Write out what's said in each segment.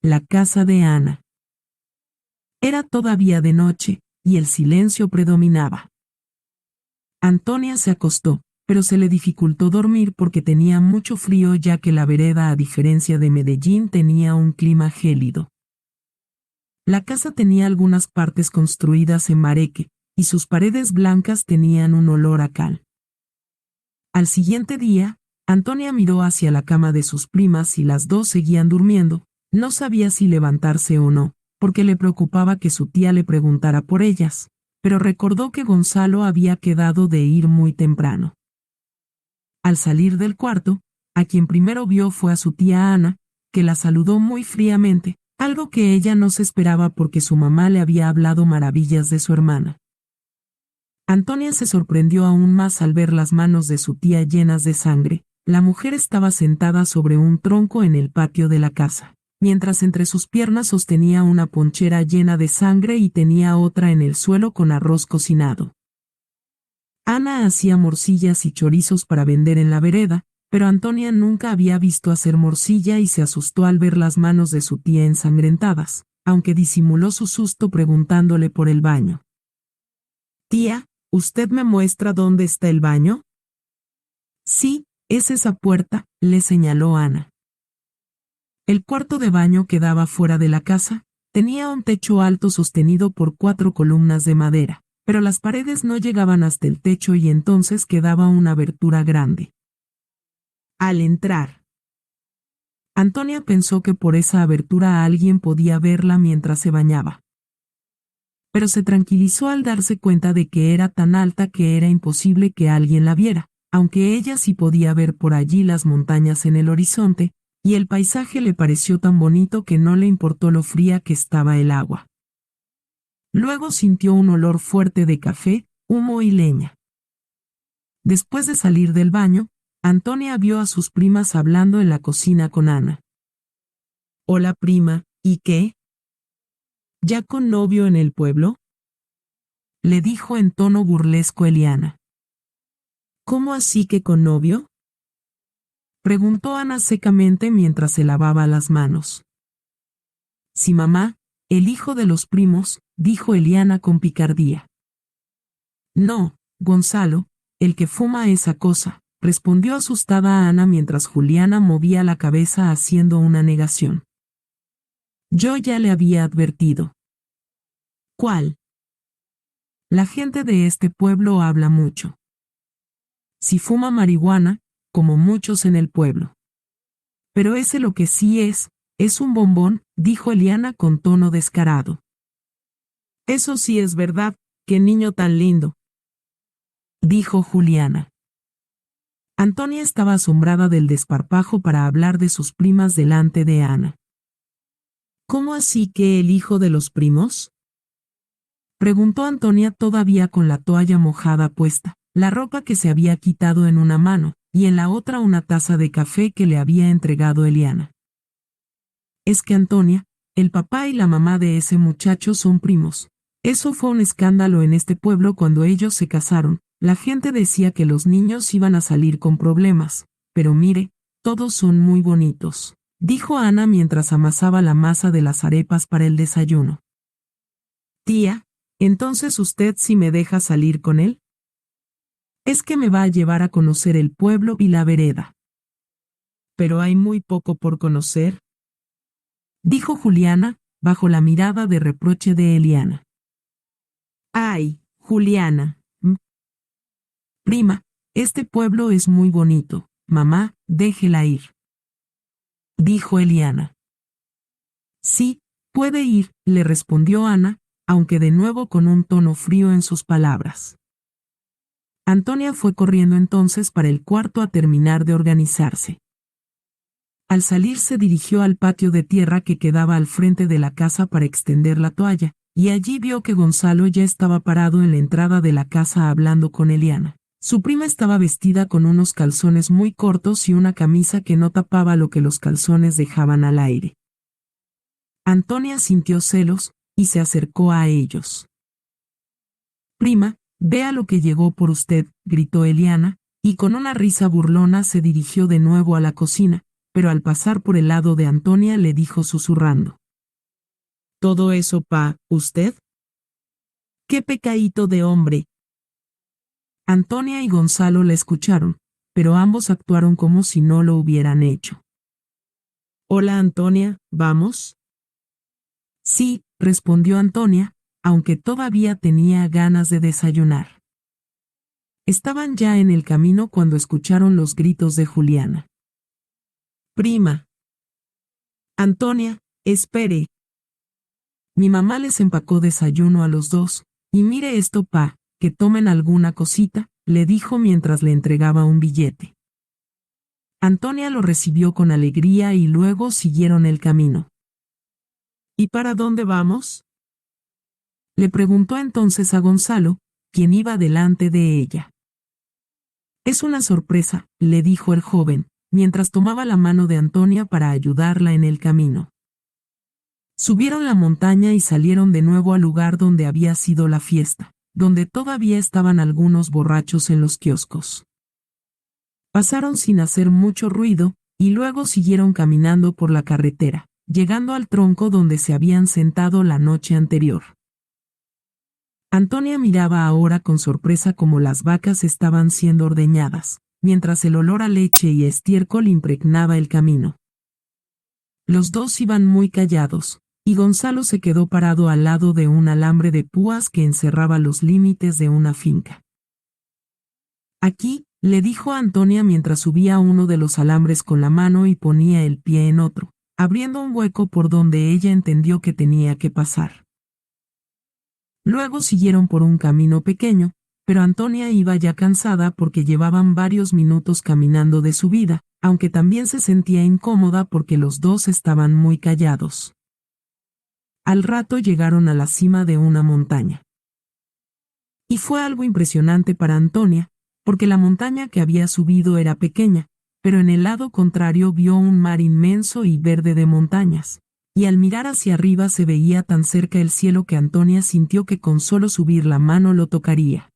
la casa de Ana. Era todavía de noche, y el silencio predominaba. Antonia se acostó, pero se le dificultó dormir porque tenía mucho frío, ya que la vereda, a diferencia de Medellín, tenía un clima gélido. La casa tenía algunas partes construidas en mareque, y sus paredes blancas tenían un olor a cal. Al siguiente día, Antonia miró hacia la cama de sus primas y las dos seguían durmiendo. No sabía si levantarse o no, porque le preocupaba que su tía le preguntara por ellas, pero recordó que Gonzalo había quedado de ir muy temprano. Al salir del cuarto, a quien primero vio fue a su tía Ana, que la saludó muy fríamente, algo que ella no se esperaba porque su mamá le había hablado maravillas de su hermana. Antonia se sorprendió aún más al ver las manos de su tía llenas de sangre. La mujer estaba sentada sobre un tronco en el patio de la casa, mientras entre sus piernas sostenía una ponchera llena de sangre y tenía otra en el suelo con arroz cocinado. Ana hacía morcillas y chorizos para vender en la vereda, pero Antonia nunca había visto hacer morcilla y se asustó al ver las manos de su tía ensangrentadas, aunque disimuló su susto preguntándole por el baño. «Tía, ¿usted me muestra dónde está el baño?» «Sí, es esa puerta», le señaló Ana. El cuarto de baño quedaba fuera de la casa, tenía un techo alto sostenido por 4 columnas de madera, pero las paredes no llegaban hasta el techo y entonces quedaba una abertura grande. Al entrar, Antonia pensó que por esa abertura alguien podía verla mientras se bañaba. Pero se tranquilizó al darse cuenta de que era tan alta que era imposible que alguien la viera, aunque ella sí podía ver por allí las montañas en el horizonte, y el paisaje le pareció tan bonito que no le importó lo fría que estaba el agua. Luego sintió un olor fuerte de café, humo y leña. Después de salir del baño, Antonia vio a sus primas hablando en la cocina con Ana. «Hola prima, ¿y qué? ¿Ya con novio en el pueblo?», le dijo en tono burlesco Eliana. «¿Cómo así que con novio?», preguntó Ana secamente mientras se lavaba las manos. «Sí, mamá, el hijo de los primos», dijo Eliana con picardía. «No, Gonzalo, el que fuma esa cosa», respondió asustada Ana mientras Juliana movía la cabeza haciendo una negación. «Yo ya le había advertido». «¿Cuál?». «La gente de este pueblo habla mucho. Si fuma marihuana, como muchos en el pueblo. Pero ese lo que sí es un bombón», dijo Eliana con tono descarado. «Eso sí es verdad, qué niño tan lindo», dijo Juliana. Antonia estaba asombrada del desparpajo para hablar de sus primas delante de Ana. «¿Cómo así que el hijo de los primos?», preguntó Antonia todavía con la toalla mojada puesta, la ropa que se había quitado en una mano, y en la otra una taza de café que le había entregado Eliana. «Es que Antonia, el papá y la mamá de ese muchacho son primos. Eso fue un escándalo en este pueblo cuando ellos se casaron. La gente decía que los niños iban a salir con problemas, pero mire, todos son muy bonitos», dijo Ana mientras amasaba la masa de las arepas para el desayuno. «Tía, ¿entonces usted sí me deja salir con él? Es que me va a llevar a conocer el pueblo y la vereda». «Pero hay muy poco por conocer», dijo Juliana, bajo la mirada de reproche de Eliana. «Ay, Juliana. Prima, este pueblo es muy bonito. Mamá, déjela ir», dijo Eliana. «Sí, puede ir», le respondió Ana, aunque de nuevo con un tono frío en sus palabras. Antonia fue corriendo entonces para el cuarto a terminar de organizarse. Al salir se dirigió al patio de tierra que quedaba al frente de la casa para extender la toalla, y allí vio que Gonzalo ya estaba parado en la entrada de la casa hablando con Eliana. Su prima estaba vestida con unos calzones muy cortos y una camisa que no tapaba lo que los calzones dejaban al aire. Antonia sintió celos, y se acercó a ellos. «Prima, vea lo que llegó por usted», gritó Eliana, y con una risa burlona se dirigió de nuevo a la cocina, pero al pasar por el lado de Antonia le dijo susurrando: «¿Todo eso usted? ¡Qué pecadito de hombre!». Antonia y Gonzalo la escucharon, pero ambos actuaron como si no lo hubieran hecho. «Hola Antonia, ¿vamos?». «Sí», respondió Antonia, aunque todavía tenía ganas de desayunar. Estaban ya en el camino cuando escucharon los gritos de Juliana. «Prima». «Antonia, espere». «Mi mamá les empacó desayuno a los dos, y mire esto, que tomen alguna cosita», le dijo mientras le entregaba un billete. Antonia lo recibió con alegría y luego siguieron el camino. «¿Y para dónde vamos?», le preguntó entonces a Gonzalo, quien iba delante de ella. «Es una sorpresa», le dijo el joven, mientras tomaba la mano de Antonia para ayudarla en el camino. Subieron la montaña y salieron de nuevo al lugar donde había sido la fiesta, donde todavía estaban algunos borrachos en los kioscos. Pasaron sin hacer mucho ruido, y luego siguieron caminando por la carretera, llegando al tronco donde se habían sentado la noche anterior. Antonia miraba ahora con sorpresa cómo las vacas estaban siendo ordeñadas, mientras el olor a leche y estiércol impregnaba el camino. Los dos iban muy callados, y Gonzalo se quedó parado al lado de un alambre de púas que encerraba los límites de una finca. «Aquí», le dijo a Antonia mientras subía uno de los alambres con la mano y ponía el pie en otro, abriendo un hueco por donde ella entendió que tenía que pasar. Luego siguieron por un camino pequeño, pero Antonia iba ya cansada porque llevaban varios minutos caminando de subida, aunque también se sentía incómoda porque los dos estaban muy callados. Al rato llegaron a la cima de una montaña. Y fue algo impresionante para Antonia, porque la montaña que había subido era pequeña, pero en el lado contrario vio un mar inmenso y verde de montañas. Y al mirar hacia arriba se veía tan cerca el cielo que Antonia sintió que con solo subir la mano lo tocaría.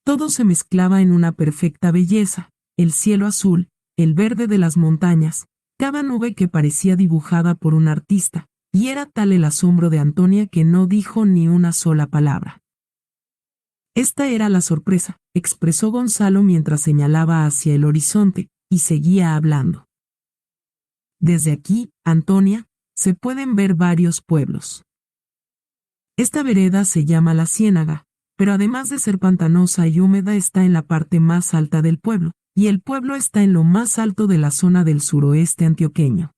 Todo se mezclaba en una perfecta belleza, el cielo azul, el verde de las montañas, cada nube que parecía dibujada por un artista, y era tal el asombro de Antonia que no dijo ni una sola palabra. «Esta era la sorpresa», expresó Gonzalo mientras señalaba hacia el horizonte, y seguía hablando. «Desde aquí, Antonia, se pueden ver varios pueblos. Esta vereda se llama La Ciénaga, pero además de ser pantanosa y húmeda está en la parte más alta del pueblo, y el pueblo está en lo más alto de la zona del suroeste antioqueño».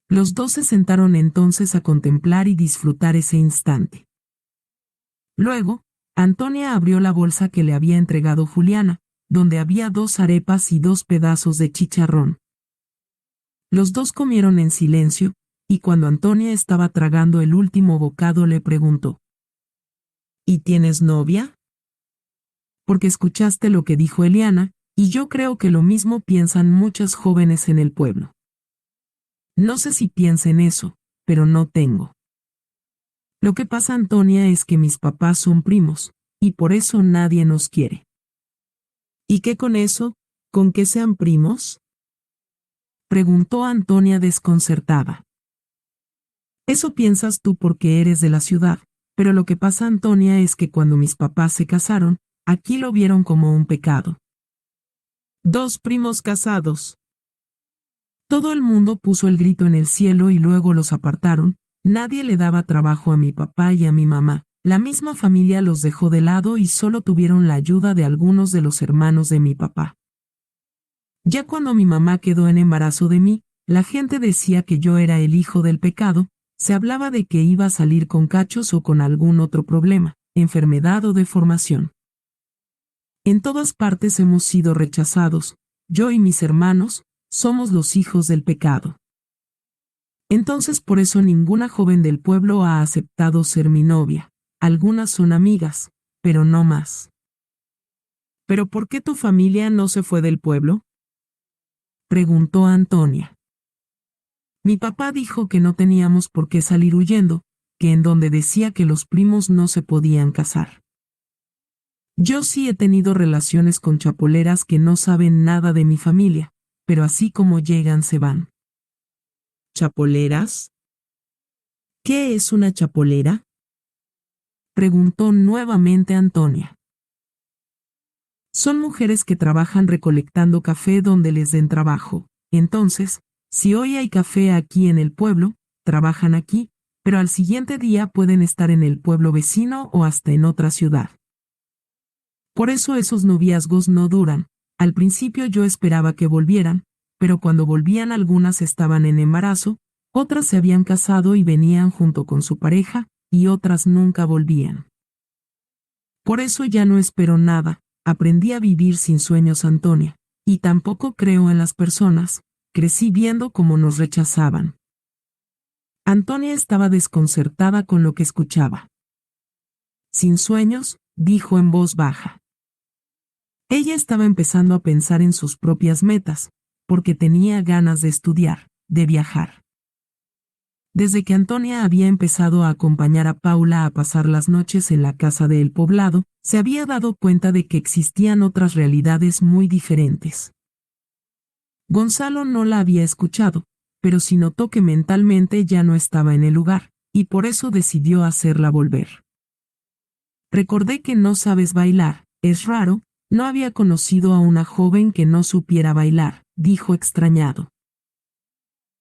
Los dos se sentaron entonces a contemplar y disfrutar ese instante. Luego, Antonia abrió la bolsa que le había entregado Juliana, donde había 2 arepas y 2 pedazos de chicharrón. Los dos comieron en silencio, y cuando Antonia estaba tragando el último bocado le preguntó: «¿Y tienes novia?». «Porque escuchaste lo que dijo Eliana, y yo creo que lo mismo piensan muchas jóvenes en el pueblo». «No sé si piensen eso, pero no tengo. Lo que pasa, Antonia, es que mis papás son primos, y por eso nadie nos quiere». «¿Y qué con eso? ¿Con que sean primos?», preguntó Antonia desconcertada. «Eso piensas tú porque eres de la ciudad, pero lo que pasa, Antonia, es que cuando mis papás se casaron, aquí lo vieron como un pecado». «2 primos casados». Todo el mundo puso el grito en el cielo y luego los apartaron. Nadie le daba trabajo a mi papá y a mi mamá. La misma familia los dejó de lado y solo tuvieron la ayuda de algunos de los hermanos de mi papá. Ya cuando mi mamá quedó en embarazo de mí, la gente decía que yo era el hijo del pecado, se hablaba de que iba a salir con cachos o con algún otro problema, enfermedad o deformación. En todas partes hemos sido rechazados, yo y mis hermanos, somos los hijos del pecado. Entonces por eso ninguna joven del pueblo ha aceptado ser mi novia. Algunas son amigas, pero no más». «¿Pero por qué tu familia no se fue del pueblo?», preguntó Antonia. «Mi papá dijo que no teníamos por qué salir huyendo, que en donde decía que los primos no se podían casar. Yo sí he tenido relaciones con chapoleras que no saben nada de mi familia, pero así como llegan se van. ¿Chapoleras? ¿Qué es una chapolera?, preguntó nuevamente Antonia. Son mujeres que trabajan recolectando café donde les den trabajo. Entonces, si hoy hay café aquí en el pueblo, trabajan aquí, pero al siguiente día pueden estar en el pueblo vecino o hasta en otra ciudad. Por eso esos noviazgos no duran. Al principio yo esperaba que volvieran, pero cuando volvían algunas estaban en embarazo, otras se habían casado y venían junto con su pareja, y otras nunca volvían. Por eso ya no espero nada, aprendí a vivir sin sueños, Antonia, y tampoco creo en las personas, crecí viendo cómo nos rechazaban. Antonia estaba desconcertada con lo que escuchaba. Sin sueños, dijo en voz baja. Ella estaba empezando a pensar en sus propias metas, porque tenía ganas de estudiar, de viajar. Desde que Antonia había empezado a acompañar a Paula a pasar las noches en la casa del poblado, se había dado cuenta de que existían otras realidades muy diferentes. Gonzalo no la había escuchado, pero sí notó que mentalmente ya no estaba en el lugar, y por eso decidió hacerla volver. Recordé que no sabes bailar, es raro, no había conocido a una joven que no supiera bailar, dijo extrañado.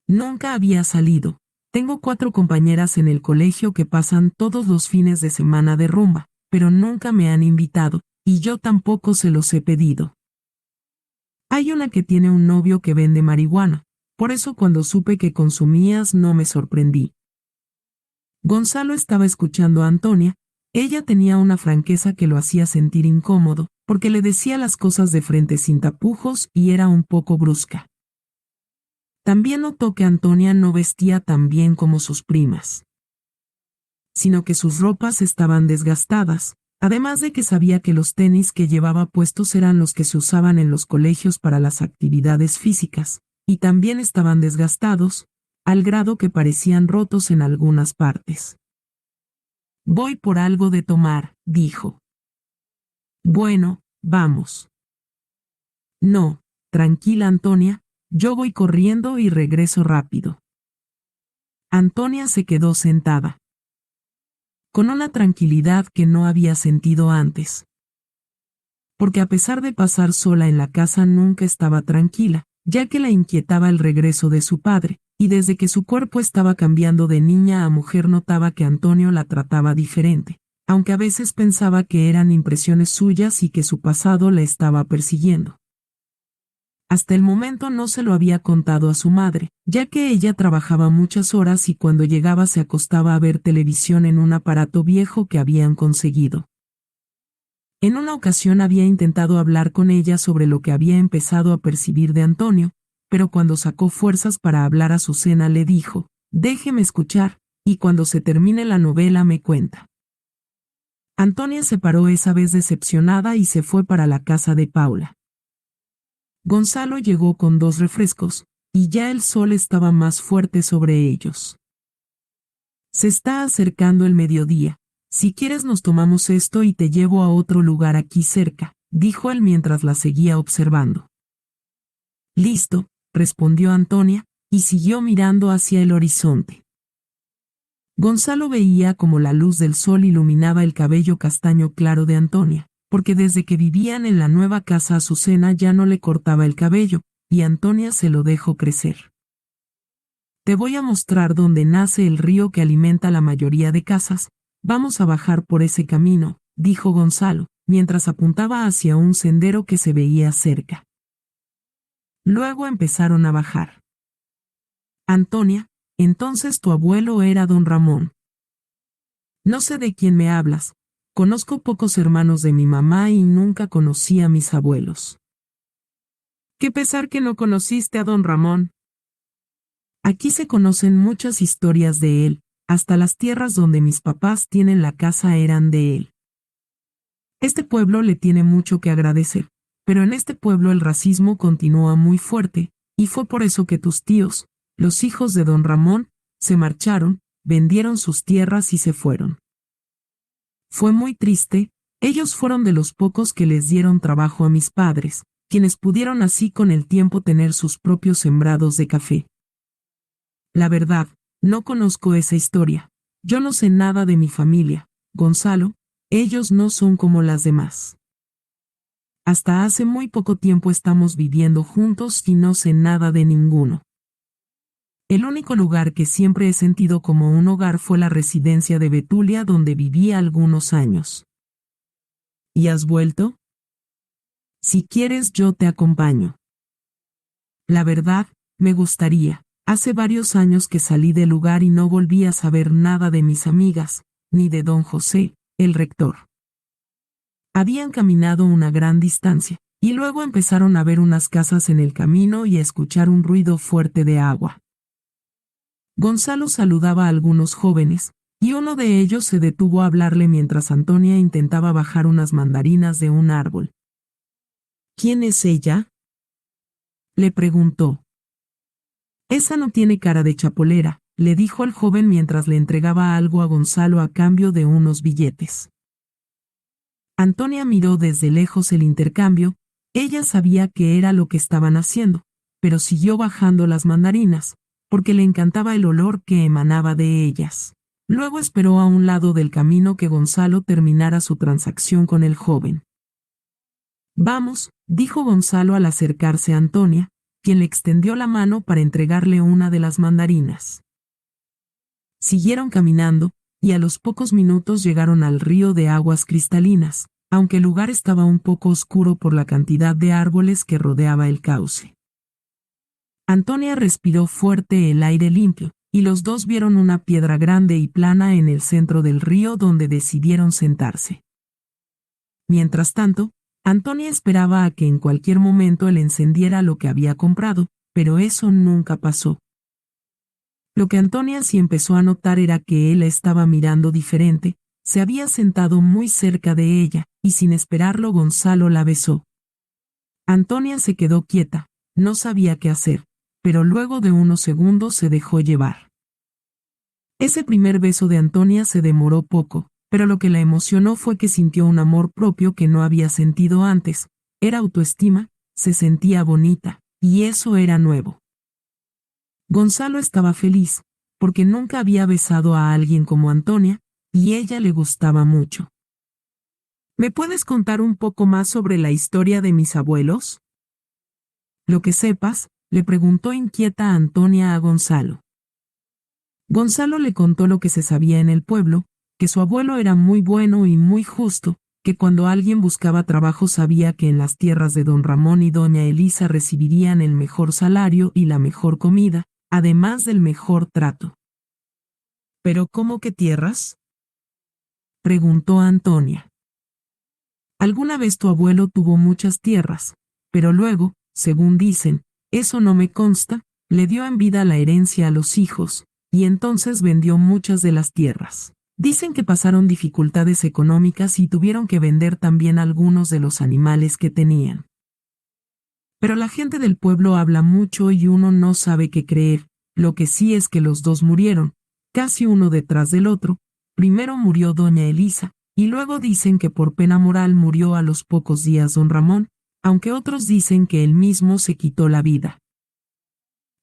Nunca había salido. Tengo 4 compañeras en el colegio que pasan todos los fines de semana de rumba, pero nunca me han invitado, y yo tampoco se los he pedido. Hay una que tiene un novio que vende marihuana, por eso cuando supe que consumías no me sorprendí. Gonzalo estaba escuchando a Antonia, ella tenía una franqueza que lo hacía sentir incómodo, porque le decía las cosas de frente sin tapujos y era un poco brusca. También notó que Antonia no vestía tan bien como sus primas, sino que sus ropas estaban desgastadas, además de que sabía que los tenis que llevaba puestos eran los que se usaban en los colegios para las actividades físicas, y también estaban desgastados, al grado que parecían rotos en algunas partes. Voy por algo de tomar, dijo. Bueno, vamos. No, tranquila, Antonia, yo voy corriendo y regreso rápido. Antonia se quedó sentada, con una tranquilidad que no había sentido antes. Porque a pesar de pasar sola en la casa nunca estaba tranquila, ya que la inquietaba el regreso de su padre, y desde que su cuerpo estaba cambiando de niña a mujer notaba que Antonio la trataba diferente, aunque a veces pensaba que eran impresiones suyas y que su pasado la estaba persiguiendo. Hasta el momento no se lo había contado a su madre, ya que ella trabajaba muchas horas y cuando llegaba se acostaba a ver televisión en un aparato viejo que habían conseguido. En una ocasión había intentado hablar con ella sobre lo que había empezado a percibir de Antonio, pero cuando sacó fuerzas para hablar a Azucena le dijo, déjeme escuchar, y cuando se termine la novela me cuenta. Antonia se paró esa vez decepcionada y se fue para la casa de Paula. Gonzalo llegó con 2 refrescos, y ya el sol estaba más fuerte sobre ellos. Se está acercando el mediodía. Si quieres nos tomamos esto y te llevo a otro lugar aquí cerca, dijo él mientras la seguía observando. Listo, respondió Antonia, y siguió mirando hacia el horizonte. Gonzalo veía como la luz del sol iluminaba el cabello castaño claro de Antonia, porque desde que vivían en la nueva casa Azucena ya no le cortaba el cabello, y Antonia se lo dejó crecer. Te voy a mostrar dónde nace el río que alimenta la mayoría de casas. Vamos a bajar por ese camino, dijo Gonzalo, mientras apuntaba hacia un sendero que se veía cerca. Luego empezaron a bajar. Antonia, entonces tu abuelo era don Ramón. No sé de quién me hablas. Conozco pocos hermanos de mi mamá y nunca conocí a mis abuelos. Qué pesar que no conociste a don Ramón. Aquí se conocen muchas historias de él, hasta las tierras donde mis papás tienen la casa eran de él. Este pueblo le tiene mucho que agradecer, pero en este pueblo el racismo continúa muy fuerte, y fue por eso que tus tíos, los hijos de don Ramón, se marcharon, vendieron sus tierras y se fueron. Fue muy triste, ellos fueron de los pocos que les dieron trabajo a mis padres, quienes pudieron así con el tiempo tener sus propios sembrados de café. La verdad, no conozco esa historia. Yo no sé nada de mi familia, Gonzalo, ellos no son como las demás. Hasta hace muy poco tiempo estamos viviendo juntos y no sé nada de ninguno. El único lugar que siempre he sentido como un hogar fue la residencia de Betulia donde viví algunos años. ¿Y has vuelto? Si quieres yo te acompaño. La verdad, me gustaría. Hace varios años que salí del lugar y no volví a saber nada de mis amigas, ni de don José, el rector. Habían caminado una gran distancia, y luego empezaron a ver unas casas en el camino y a escuchar un ruido fuerte de agua. Gonzalo saludaba a algunos jóvenes, y uno de ellos se detuvo a hablarle mientras Antonia intentaba bajar unas mandarinas de un árbol. ¿Quién es ella?, le preguntó. Esa no tiene cara de chapolera, le dijo el joven mientras le entregaba algo a Gonzalo a cambio de unos billetes. Antonia miró desde lejos el intercambio, ella sabía que era lo que estaban haciendo, pero siguió bajando las mandarinas, porque le encantaba el olor que emanaba de ellas. Luego esperó a un lado del camino que Gonzalo terminara su transacción con el joven. Vamos, dijo Gonzalo al acercarse a Antonia, quien le extendió la mano para entregarle una de las mandarinas. Siguieron caminando, y a los pocos minutos llegaron al río de aguas cristalinas, aunque el lugar estaba un poco oscuro por la cantidad de árboles que rodeaba el cauce. Antonia respiró fuerte el aire limpio, y los dos vieron una piedra grande y plana en el centro del río donde decidieron sentarse. Mientras tanto, Antonia esperaba a que en cualquier momento él encendiera lo que había comprado, pero eso nunca pasó. Lo que Antonia sí empezó a notar era que él la estaba mirando diferente, se había sentado muy cerca de ella, y sin esperarlo Gonzalo la besó. Antonia se quedó quieta, no sabía qué hacer, pero luego de unos segundos se dejó llevar. Ese primer beso de Antonia se demoró poco, pero lo que la emocionó fue que sintió un amor propio que no había sentido antes, era autoestima, se sentía bonita, y eso era nuevo. Gonzalo estaba feliz, porque nunca había besado a alguien como Antonia, y ella le gustaba mucho. ¿Me puedes contar un poco más sobre la historia de mis abuelos? Lo que sepas, le preguntó inquieta Antonia a Gonzalo. Gonzalo le contó lo que se sabía en el pueblo, que su abuelo era muy bueno y muy justo, que cuando alguien buscaba trabajo sabía que en las tierras de don Ramón y doña Elisa recibirían el mejor salario y la mejor comida, además del mejor trato. ¿Pero cómo que tierras?, preguntó Antonia. Alguna vez tu abuelo tuvo muchas tierras, pero luego, según dicen, eso no me consta, le dio en vida la herencia a los hijos, y entonces vendió muchas de las tierras. Dicen que pasaron dificultades económicas y tuvieron que vender también algunos de los animales que tenían. Pero la gente del pueblo habla mucho y uno no sabe qué creer, lo que sí es que los dos murieron, casi uno detrás del otro. Primero murió doña Elisa, y luego dicen que por pena moral murió a los pocos días don Ramón, aunque otros dicen que él mismo se quitó la vida.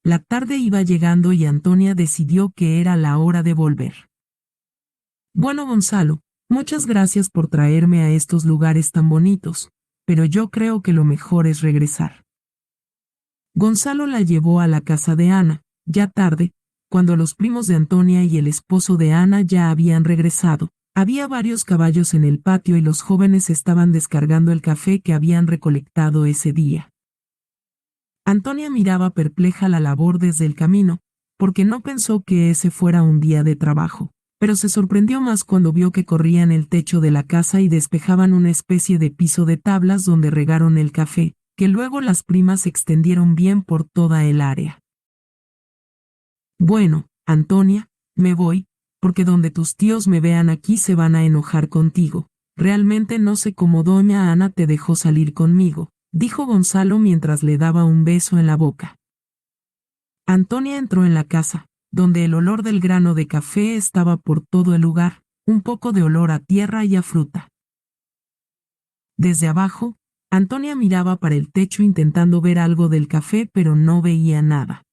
La tarde iba llegando y Antonia decidió que era la hora de volver. Bueno, Gonzalo, muchas gracias por traerme a estos lugares tan bonitos, pero yo creo que lo mejor es regresar. Gonzalo la llevó a la casa de Ana, ya tarde, cuando los primos de Antonia y el esposo de Ana ya habían regresado. Había varios caballos en el patio y los jóvenes estaban descargando el café que habían recolectado ese día. Antonia miraba perpleja la labor desde el camino, porque no pensó que ese fuera un día de trabajo, pero se sorprendió más cuando vio que corrían el techo de la casa y despejaban una especie de piso de tablas donde regaron el café, que luego las primas extendieron bien por toda el área. Bueno, Antonia, me voy, porque donde tus tíos me vean aquí se van a enojar contigo. Realmente no sé cómo doña Ana te dejó salir conmigo, dijo Gonzalo mientras le daba un beso en la boca. Antonia entró en la casa, donde el olor del grano de café estaba por todo el lugar, un poco de olor a tierra y a fruta. Desde abajo, Antonia miraba para el techo intentando ver algo del café, pero no veía nada.